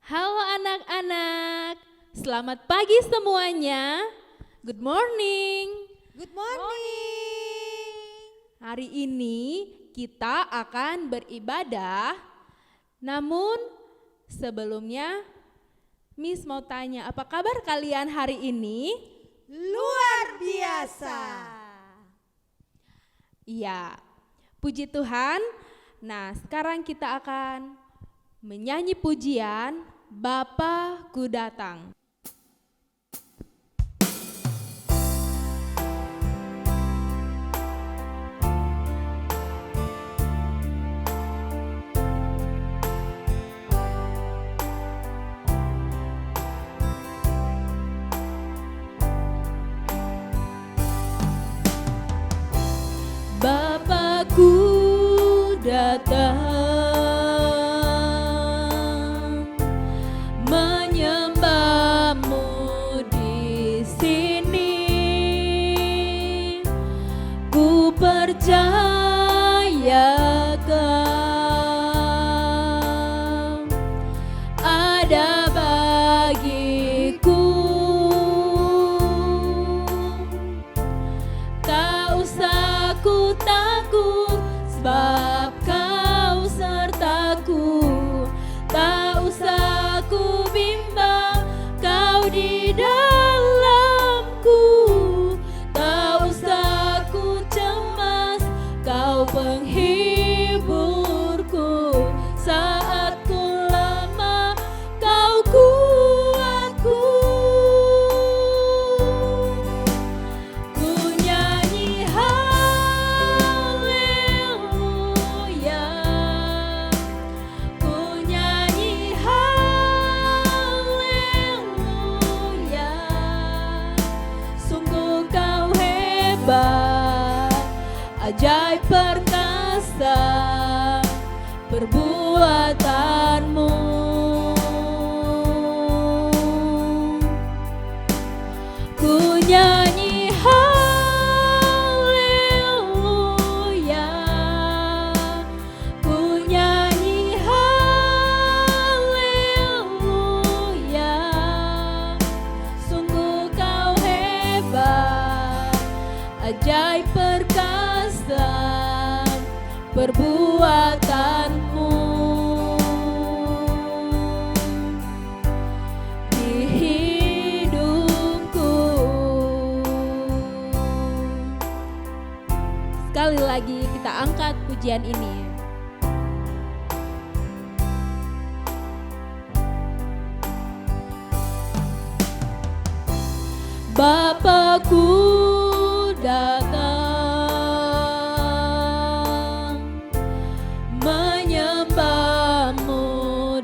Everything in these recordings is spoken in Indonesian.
Halo anak-anak, selamat pagi semuanya. Good morning. Good morning. Hari ini kita akan beribadah. Namun sebelumnya Miss mau tanya, apa kabar kalian hari ini? Luar biasa. Iya, puji Tuhan. Nah, sekarang kita akan menyanyi pujian Bapa-Ku Datang. Bapa-Ku datang menyembahmu di sini. Ku percaya Kau ada bagiku. Tak usah ku takut, sebab Kau sertaku. Tak usah ku bimbang, Kau di dalamku. Tak usah ku cemas, Kau penghiburku. Saat ku lemah, Kau kuatku. Ku nyanyi haleluya, ku nyanyi haleluya. Sungguh Kau hebat, ajaib perkasa perbuatanmu. Ku nyanyi haleluya, ku nyanyi haleluya. Sungguh Kau hebat, ajaib perkasa perbuatanmu. Di hidupku. Sekali lagi kita angkat pujian ini. Bapa-Ku datang menyembahmu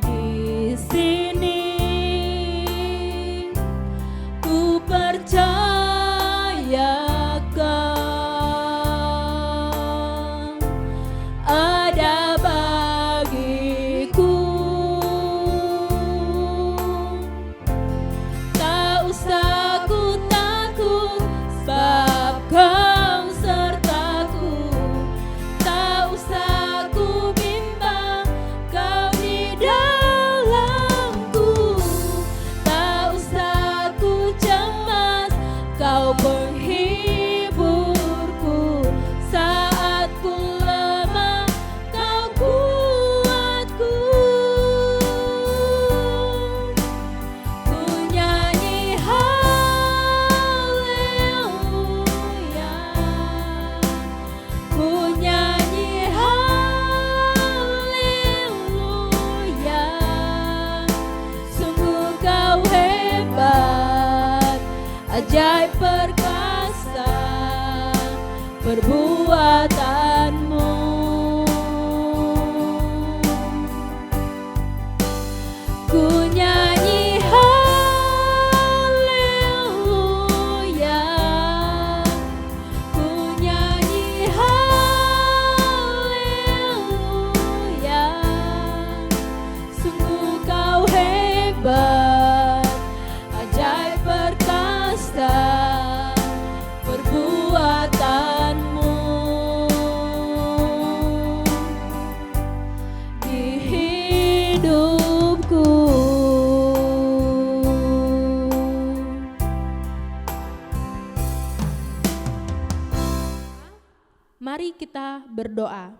di sini. Ku percaya Kau ada bagiku. Tak usah ku takut, sebab Kau sertaku. Tak usah ku bimbang, Kau di dalamku. Tak usah ku cemas, Kau penghiburku. Saat ku lemah, Kau kuatku. Ku nyanyi haleluya, ku nyanyi haleluya. Sungguh Kau hebat, ajaib perkasa perbuatanmu. Ku nyanyi haleluya, ku nyanyi haleluya. Sungguh Kau hebat, ajaib perkasa perbuatanmu. Mari kita berdoa.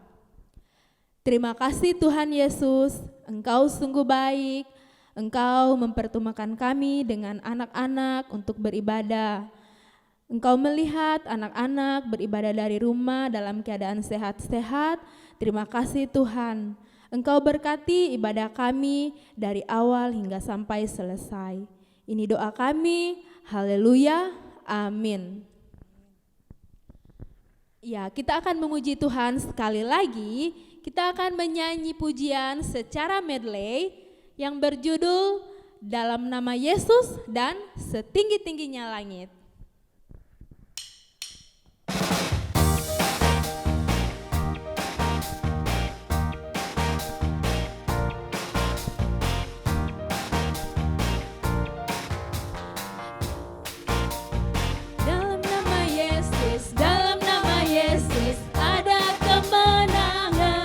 Terima kasih Tuhan Yesus, Engkau sungguh baik, Engkau mempertemukan kami dengan anak-anak untuk beribadah. Engkau melihat anak-anak beribadah dari rumah dalam keadaan sehat-sehat. Terima kasih Tuhan. Engkau berkati ibadah kami dari awal hingga sampai selesai. Ini doa kami. Haleluya. Amin. Ya, kita akan memuji Tuhan sekali lagi. Kita akan menyanyi pujian secara medley yang berjudul Dalam Nama Yesus dan Setinggi-tingginya Langit. Dalam nama Yesus, dalam nama Yesus ada kemenangan.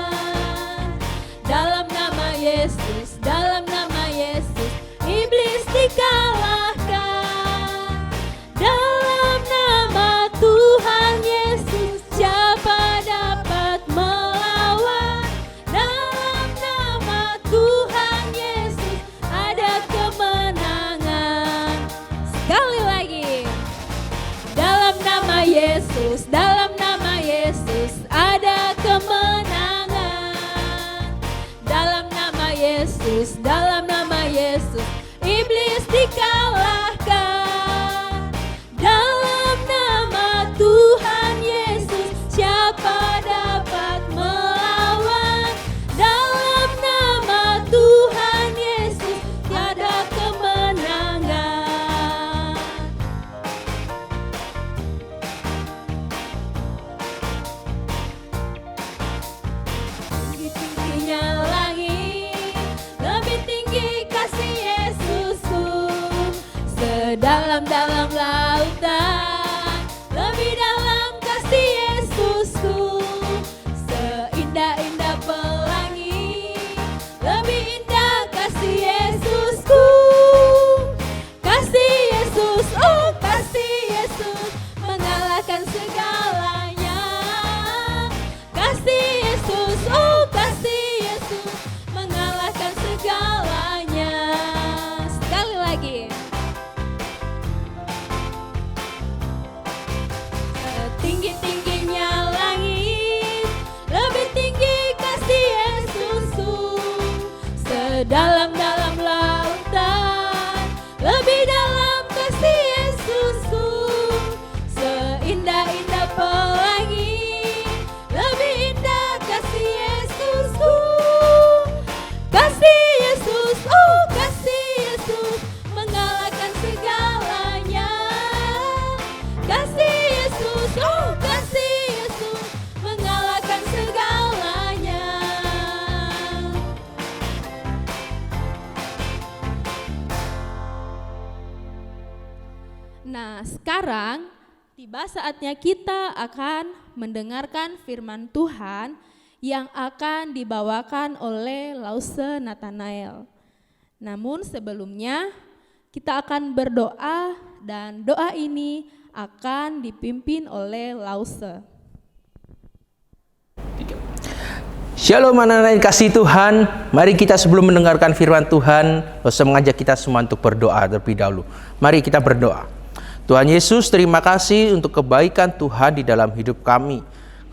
Dalam nama Yesus, dalam nama Yesus iblis dikalahkan. Dalam nama Tuhan Yesus siapa dapat melawan? Dalam nama Tuhan Yesus ada kemenangan. Sekali lagi. Dalam nama Yesus, dalam nama Yesus ada kemenangan. Dalam nama Yesus, dalam nama Yesus iblis dikalahkan. Dalam nama Tuhan Yesus siapa dapat melawan? Dalam nama Tuhan Yesus ada kemenangan. Tinggi-tingginya langit, lebih tinggi kasih Yesusku. Sedalam-dalam lautan, lebih dalam kasih Yesusku. Seindah-indah pelangi, lebih indah kasih Yesusku. Kasih Yesus, oh kasih Yesus mengalahkan segalanya. Kasih Yesus, oh kasih Yesus mengalahkan segalanya. Sekali lagi. Setinggi-tingginya langit, lebih tinggi kasih Yesusku. Sedalam-dalam lautan, lebih dalam kasih Yesusku. Seindah-indah pelangi, lebih indah kasih Yesusku. Kasih Yesus, oh kasih Yesus mengalahkan segalanya. Kasih Yesus, oh kasih Yesus mengalahkan segalanya. Nah, sekarang tiba saatnya kita akan mendengarkan firman Tuhan yang akan dibawakan oleh Lause Nathanael. Namun sebelumnya kita akan berdoa dan doa ini akan dipimpin oleh Lause. Shalom anak-anak yang kasih Tuhan. Mari kita sebelum mendengarkan firman Tuhan, Lause mengajak kita semua untuk berdoa terlebih dahulu. Mari kita berdoa. Tuhan Yesus, terima kasih untuk kebaikan Tuhan di dalam hidup kami.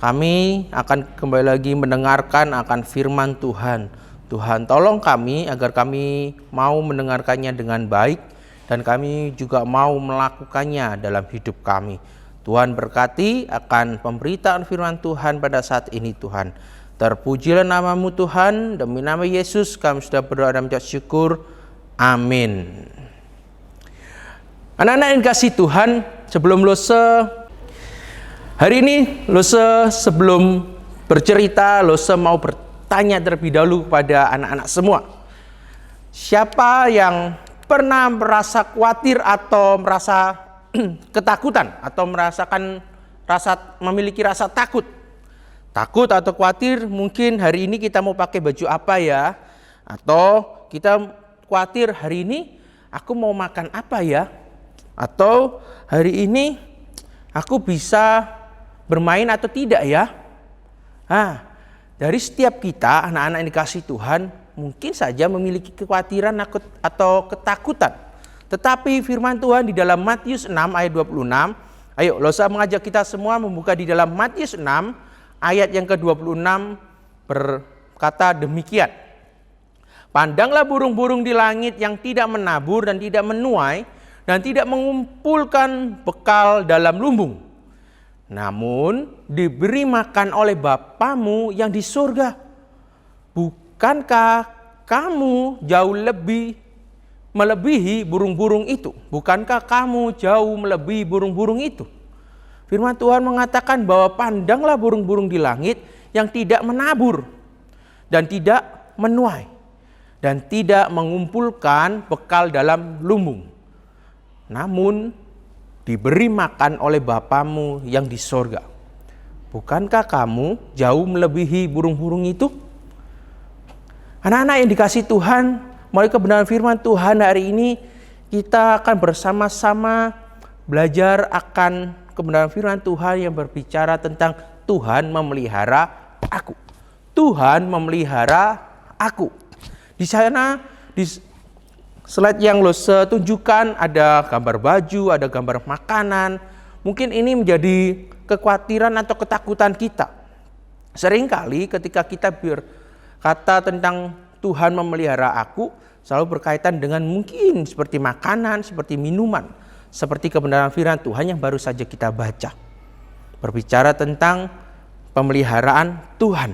Kami akan kembali lagi mendengarkan akan firman Tuhan. Tuhan, tolong kami agar kami mau mendengarkannya dengan baik dan kami juga mau melakukannya dalam hidup kami. Tuhan berkati akan pemberitaan firman Tuhan pada saat ini Tuhan. Terpujilah namamu Tuhan, demi nama Yesus kami sudah berdoa dan mengucap syukur. Amin. Anak-anak yang kasih Tuhan, sebelum Lause hari ini, Lause sebelum bercerita, Lause mau bertanya terlebih dahulu kepada anak-anak semua. Siapa yang pernah merasa khawatir atau merasa ketakutan atau memiliki rasa takut? Takut atau khawatir, mungkin hari ini kita mau pakai baju apa ya? Atau kita khawatir hari ini aku mau makan apa ya? Atau hari ini aku bisa bermain atau tidak ya? Dari setiap kita, anak-anak yang dikasih Tuhan, mungkin saja memiliki kekhawatiran atau ketakutan. Tetapi firman Tuhan di dalam Matius 6 ayat 26, ayo Losa mengajak kita semua membuka di dalam Matius 6 ayat yang ke-26 berkata demikian. Pandanglah burung-burung di langit yang tidak menabur dan tidak menuai dan tidak mengumpulkan bekal dalam lumbung. Namun diberi makan oleh Bapamu yang di surga. Bukankah kamu jauh lebih melebihi burung-burung itu? Bukankah kamu jauh melebihi burung-burung itu? Firman Tuhan mengatakan bahwa pandanglah burung-burung di langit yang tidak menabur dan tidak menuai dan tidak mengumpulkan bekal dalam lumbung. Namun diberi makan oleh Bapamu yang di sorga. Bukankah kamu jauh melebihi burung-burung itu? Anak-anak yang dikasih Tuhan, melalui kebenaran firman Tuhan hari ini, kita akan bersama-sama belajar akan kebenaran firman Tuhan yang berbicara tentang Tuhan memelihara aku. Tuhan memelihara aku. Di sana, di slide yang tunjukkan ada gambar baju, ada gambar makanan. Mungkin ini menjadi kekhawatiran atau ketakutan kita. Seringkali ketika kita berkata tentang Tuhan memelihara aku, selalu berkaitan dengan mungkin seperti makanan, seperti minuman, seperti kebenaran firman Tuhan yang baru saja kita baca. Berbicara tentang pemeliharaan Tuhan.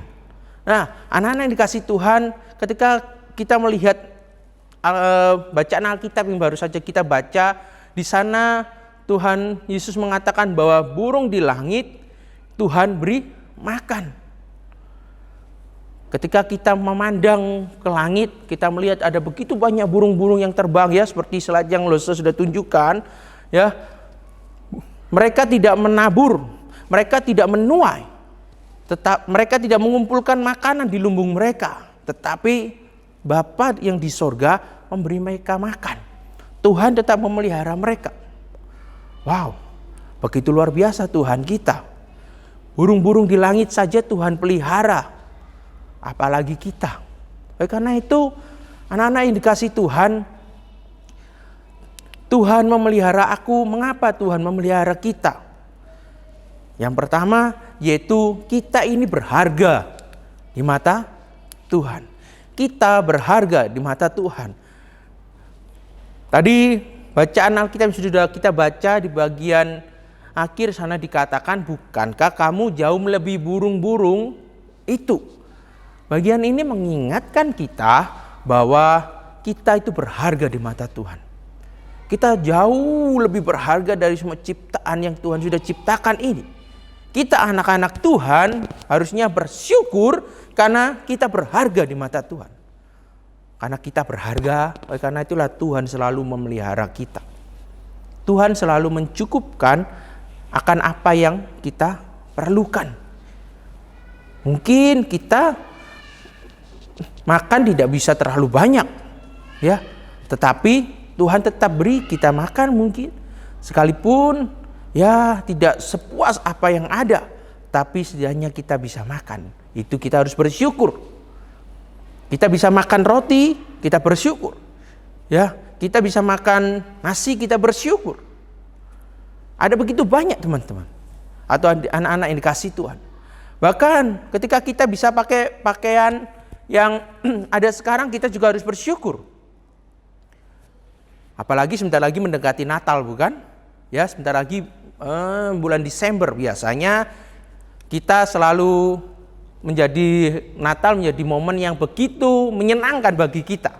Nah, anak-anak yang dikasih Tuhan, ketika kita melihat bacaan Alkitab yang baru saja kita baca, di sana Tuhan Yesus mengatakan bahwa burung di langit Tuhan beri makan. Ketika kita memandang ke langit, kita melihat ada begitu banyak burung-burung yang terbang, ya, seperti slide yang sudah tunjukkan, ya. Mereka tidak menabur, mereka tidak menuai, mereka tidak mengumpulkan makanan di lumbung mereka, tetapi Bapa yang di sorga memberi mereka makan. Tuhan tetap memelihara mereka. Wow, begitu luar biasa Tuhan kita. Burung-burung di langit saja Tuhan pelihara, apalagi kita. Oleh karena itu, anak-anak yang dikasih Tuhan, Tuhan memelihara aku. Mengapa Tuhan memelihara kita? Yang pertama, yaitu kita ini berharga di mata Tuhan. Kita berharga di mata Tuhan. Tadi bacaan Alkitab sudah kita baca di bagian akhir sana dikatakan, bukankah kamu jauh melebihi burung-burung itu? Bagian ini mengingatkan kita bahwa kita itu berharga di mata Tuhan. Kita jauh lebih berharga dari semua ciptaan yang Tuhan sudah ciptakan ini. Kita anak-anak Tuhan harusnya bersyukur karena kita berharga di mata Tuhan. Karena kita berharga, oleh karena itulah Tuhan selalu memelihara kita. Tuhan selalu mencukupkan akan apa yang kita perlukan. Mungkin kita makan tidak bisa terlalu banyak, ya, tetapi Tuhan tetap beri kita makan mungkin. Sekalipun ya tidak sepuas apa yang ada, tapi setidaknya kita bisa makan. Itu kita harus bersyukur. Kita bisa makan roti, kita bersyukur. Ya, kita bisa makan nasi, kita bersyukur. Ada begitu banyak teman-teman, atau anak-anak yang dikasih Tuhan. Bahkan ketika kita bisa pakai pakaian yang ada sekarang, kita juga harus bersyukur. Apalagi sebentar lagi mendekati Natal, bukan? Ya, sebentar lagi bulan Desember biasanya kita selalu menjadi Natal menjadi momen yang begitu menyenangkan bagi kita.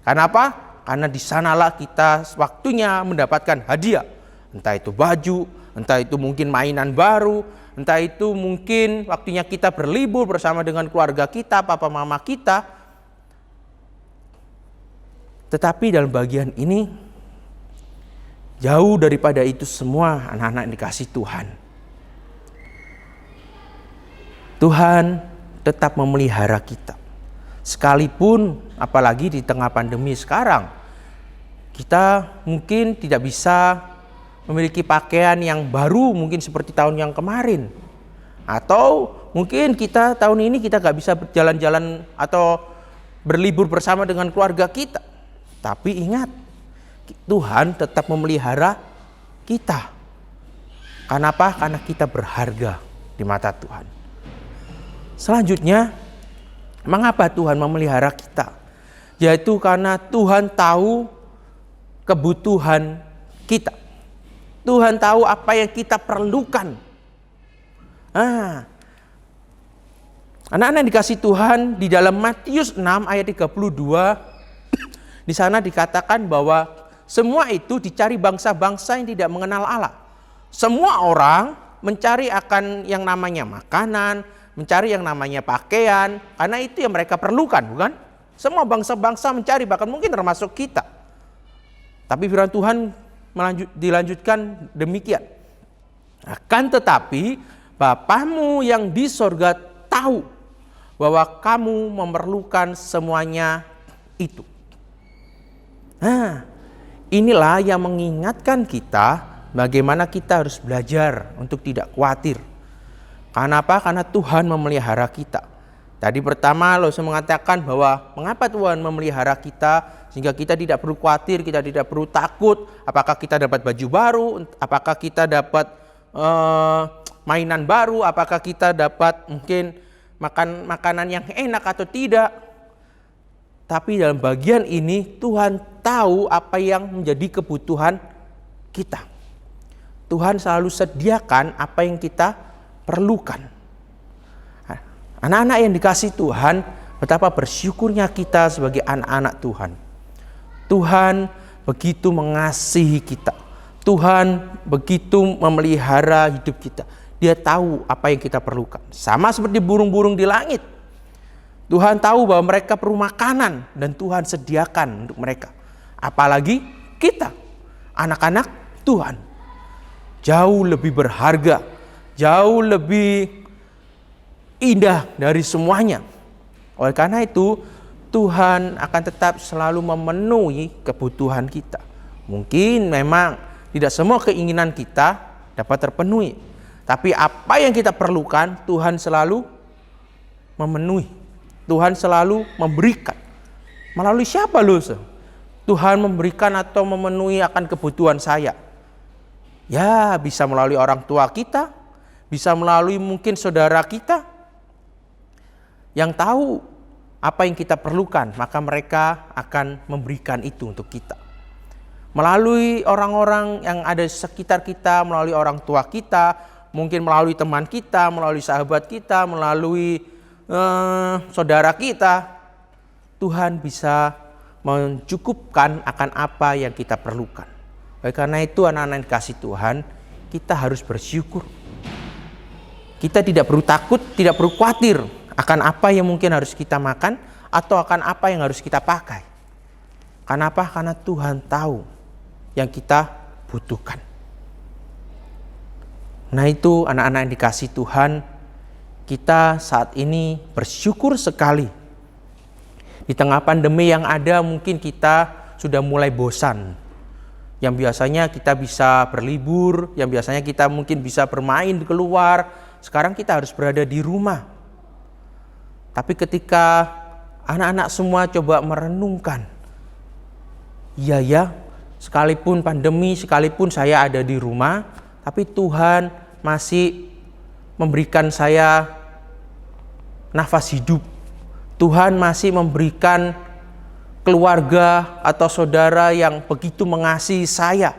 Karena apa? Karena di sanalah kita waktunya mendapatkan hadiah. Entah itu baju, entah itu mungkin mainan baru, entah itu mungkin waktunya kita berlibur bersama dengan keluarga kita, papa mama kita. Tetapi dalam bagian ini, jauh daripada itu semua anak-anak yang dikasih Tuhan. Tuhan tetap memelihara kita. Sekalipun apalagi di tengah pandemi sekarang, kita mungkin tidak bisa memiliki pakaian yang baru mungkin seperti tahun yang kemarin. Atau mungkin kita tahun ini kita gak bisa berjalan-jalan atau berlibur bersama dengan keluarga kita. Tapi ingat, Tuhan tetap memelihara kita. Kenapa? Karena kita berharga di mata Tuhan. Selanjutnya, mengapa Tuhan memelihara kita? Yaitu karena Tuhan tahu kebutuhan kita. Tuhan tahu apa yang kita perlukan. Anak-anak yang dikasih Tuhan, di dalam Matius 6 ayat 32, di sana dikatakan bahwa semua itu dicari bangsa-bangsa yang tidak mengenal Allah. Semua orang mencari akan yang namanya makanan, mencari yang namanya pakaian, karena itu yang mereka perlukan, bukan? Semua bangsa-bangsa mencari, bahkan mungkin termasuk kita. Tapi firman Tuhan dilanjutkan demikian. Akan tetapi Bapamu yang di sorga tahu bahwa kamu memerlukan semuanya itu. Inilah yang mengingatkan kita bagaimana kita harus belajar untuk tidak khawatir. Kenapa? Karena Tuhan memelihara kita. Tadi pertama saya mengatakan bahwa mengapa Tuhan memelihara kita sehingga kita tidak perlu khawatir, kita tidak perlu takut. Apakah kita dapat baju baru? Apakah kita dapat mainan baru? Apakah kita dapat mungkin makan makanan yang enak atau tidak? Tapi dalam bagian ini Tuhan tahu apa yang menjadi kebutuhan kita. Tuhan selalu sediakan apa yang kita perlukan. Anak-anak yang dikasih Tuhan, betapa bersyukurnya kita sebagai anak-anak Tuhan. Tuhan begitu mengasihi kita. Tuhan begitu memelihara hidup kita. Dia tahu apa yang kita perlukan. Sama seperti burung-burung di langit. Tuhan tahu bahwa mereka perlu makanan dan Tuhan sediakan untuk mereka. Apalagi kita, anak-anak Tuhan. Jauh lebih berharga, jauh lebih indah dari semuanya. Oleh karena itu, Tuhan akan tetap selalu memenuhi kebutuhan kita. Mungkin memang tidak semua keinginan kita dapat terpenuhi. Tapi apa yang kita perlukan, Tuhan selalu memenuhi. Tuhan selalu memberikan. Melalui siapa loh? Tuhan memberikan atau memenuhi akan kebutuhan saya. Ya, bisa melalui orang tua kita, bisa melalui mungkin saudara kita yang tahu apa yang kita perlukan, maka mereka akan memberikan itu untuk kita. Melalui orang-orang yang ada di sekitar kita, melalui orang tua kita, mungkin melalui teman kita, melalui sahabat kita, melalui saudara kita, Tuhan bisa mencukupkan akan apa yang kita perlukan. Oleh karena itu anak-anak yang dikasih Tuhan, kita harus bersyukur. Kita tidak perlu takut, tidak perlu khawatir akan apa yang mungkin harus kita makan atau akan apa yang harus kita pakai. Kenapa? Karena Tuhan tahu yang kita butuhkan. Nah itu anak-anak yang dikasih Tuhan, kita saat ini bersyukur sekali. Di tengah pandemi yang ada mungkin kita sudah mulai bosan. Yang biasanya kita bisa berlibur, yang biasanya kita mungkin bisa bermain di keluar, sekarang kita harus berada di rumah. Tapi ketika anak-anak semua coba merenungkan, iya ya, sekalipun pandemi, sekalipun saya ada di rumah, tapi Tuhan masih memberikan saya nafas hidup. Tuhan masih memberikan keluarga atau saudara yang begitu mengasihi saya.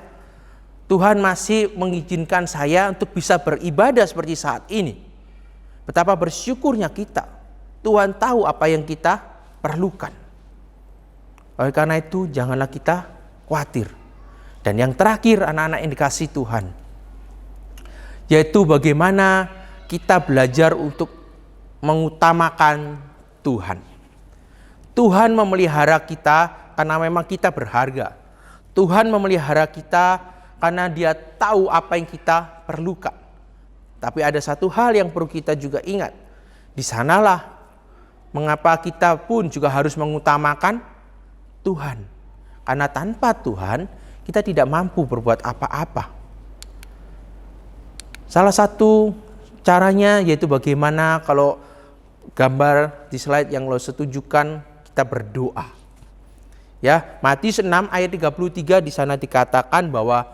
Tuhan masih mengizinkan saya untuk bisa beribadah seperti saat ini. Betapa bersyukurnya kita. Tuhan tahu apa yang kita perlukan. Oleh karena itu janganlah kita khawatir. Dan yang terakhir anak-anak yang dikasihi Tuhan, yaitu bagaimana kita belajar untuk mengutamakan Tuhan. Tuhan memelihara kita karena memang kita berharga. Tuhan memelihara kita karena Dia tahu apa yang kita perlukan. Tapi ada satu hal yang perlu kita juga ingat. Di sanalah mengapa kita pun juga harus mengutamakan Tuhan. Karena tanpa Tuhan kita tidak mampu berbuat apa-apa. Salah satu Caranya yaitu bagaimana, kalau gambar di slide yang lo setujukan, kita berdoa. Ya, Matius 6 ayat 33 di sana dikatakan bahwa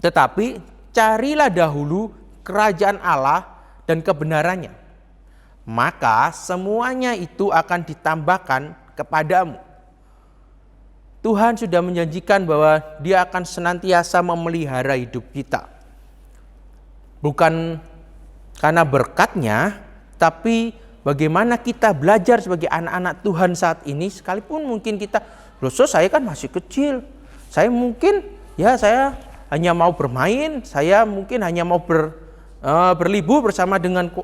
tetapi carilah dahulu kerajaan Allah dan kebenarannya, maka semuanya itu akan ditambahkan kepadamu. Tuhan sudah menjanjikan bahwa Dia akan senantiasa memelihara hidup kita. Bukan karena berkatnya, tapi bagaimana kita belajar sebagai anak-anak Tuhan saat ini. Sekalipun mungkin kita, loh saya kan masih kecil, saya mungkin saya hanya mau bermain, saya mungkin hanya mau berlibur bersama dengan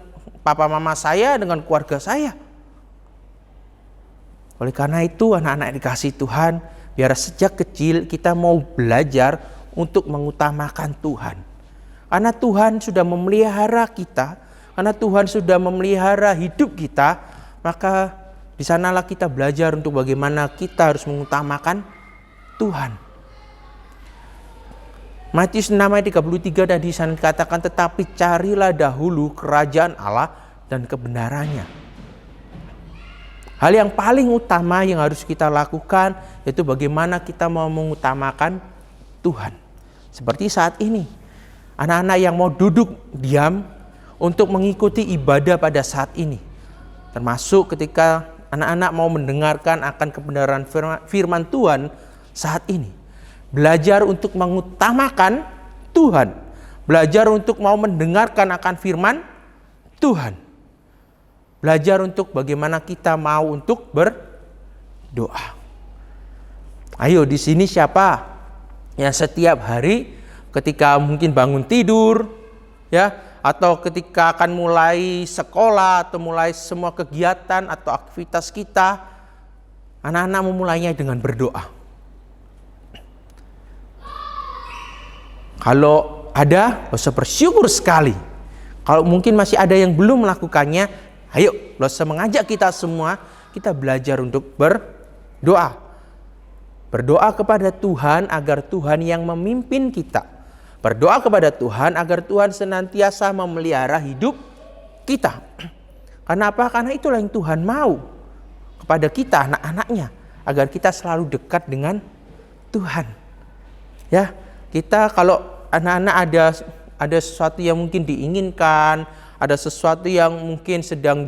papa mama saya, dengan keluarga saya. Oleh karena itu anak-anak dikasih Tuhan, biar sejak kecil kita mau belajar untuk mengutamakan Tuhan. Karena Tuhan sudah memelihara kita, karena Tuhan sudah memelihara hidup kita, maka di sanalah kita belajar untuk bagaimana kita harus mengutamakan Tuhan. Matius 6 ayat 33 tadi sana dikatakan, tetapi carilah dahulu kerajaan Allah dan kebenarannya. Hal yang paling utama yang harus kita lakukan yaitu bagaimana kita mau mengutamakan Tuhan. Seperti saat ini, anak-anak yang mau duduk diam untuk mengikuti ibadah pada saat ini. Termasuk ketika anak-anak mau mendengarkan akan kebenaran firman Tuhan saat ini. Belajar untuk mengutamakan Tuhan. Belajar untuk mau mendengarkan akan firman Tuhan. Belajar untuk bagaimana kita mau untuk berdoa. Ayo, di sini siapa yang setiap hari ketika mungkin bangun tidur, atau ketika akan mulai sekolah atau mulai semua kegiatan atau aktivitas kita, anak-anak memulainya dengan berdoa. Kalau ada, saya bersyukur sekali. Kalau mungkin masih ada yang belum melakukannya, ayo, saya mengajak kita semua, kita belajar untuk berdoa. Berdoa kepada Tuhan agar Tuhan yang memimpin kita. Berdoa kepada Tuhan agar Tuhan senantiasa memelihara hidup kita. Karena apa? Karena itulah yang Tuhan mau kepada kita, anak-anaknya, agar kita selalu dekat dengan Tuhan. Ya, kita kalau anak-anak ada sesuatu yang mungkin diinginkan, ada sesuatu yang mungkin sedang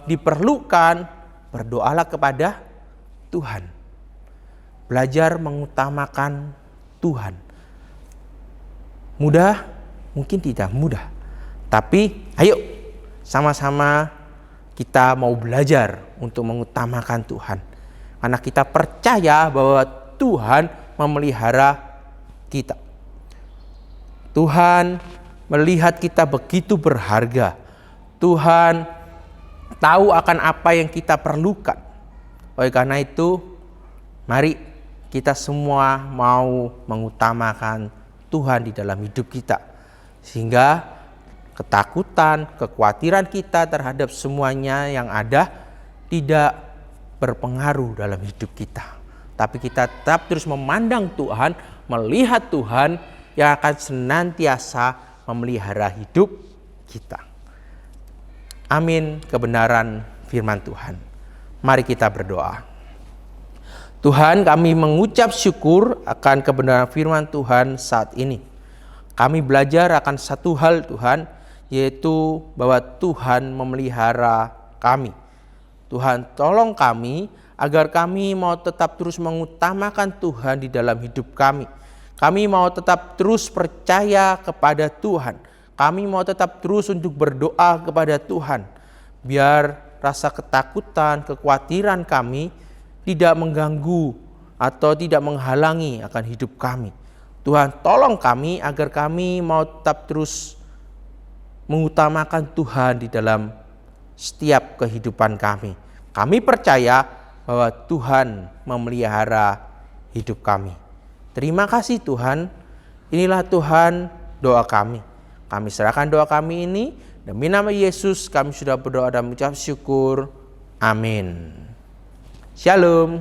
diperlukan, berdoalah kepada Tuhan. Belajar mengutamakan Tuhan. Mudah? Mungkin tidak mudah. Tapi ayo sama-sama kita mau belajar untuk mengutamakan Tuhan. Karena kita percaya bahwa Tuhan memelihara kita. Tuhan melihat kita begitu berharga. Tuhan tahu akan apa yang kita perlukan. Oleh karena itu, mari kita semua mau mengutamakan Tuhan di dalam hidup kita. Sehingga ketakutan, kekhawatiran kita terhadap semuanya yang ada tidak berpengaruh dalam hidup kita. Tapi kita tetap terus memandang Tuhan, melihat Tuhan yang akan senantiasa memelihara hidup kita. Amin, kebenaran firman Tuhan. Mari kita berdoa. Tuhan, kami mengucap syukur akan kebenaran firman Tuhan saat ini. Kami belajar akan satu hal Tuhan, yaitu bahwa Tuhan memelihara kami. Tuhan, tolong kami agar kami mau tetap terus mengutamakan Tuhan di dalam hidup kami. Kami mau tetap terus percaya kepada Tuhan. Kami mau tetap terus untuk berdoa kepada Tuhan. Biar rasa ketakutan, kekhawatiran kami tidak mengganggu atau tidak menghalangi akan hidup kami. Tuhan, tolong kami agar kami mau tetap terus mengutamakan Tuhan di dalam setiap kehidupan kami. Kami percaya bahwa Tuhan memelihara hidup kami. Terima kasih Tuhan. Inilah Tuhan doa kami. Kami serahkan doa kami ini. Demi nama Yesus kami sudah berdoa dan mengucap syukur. Amin. Shalom.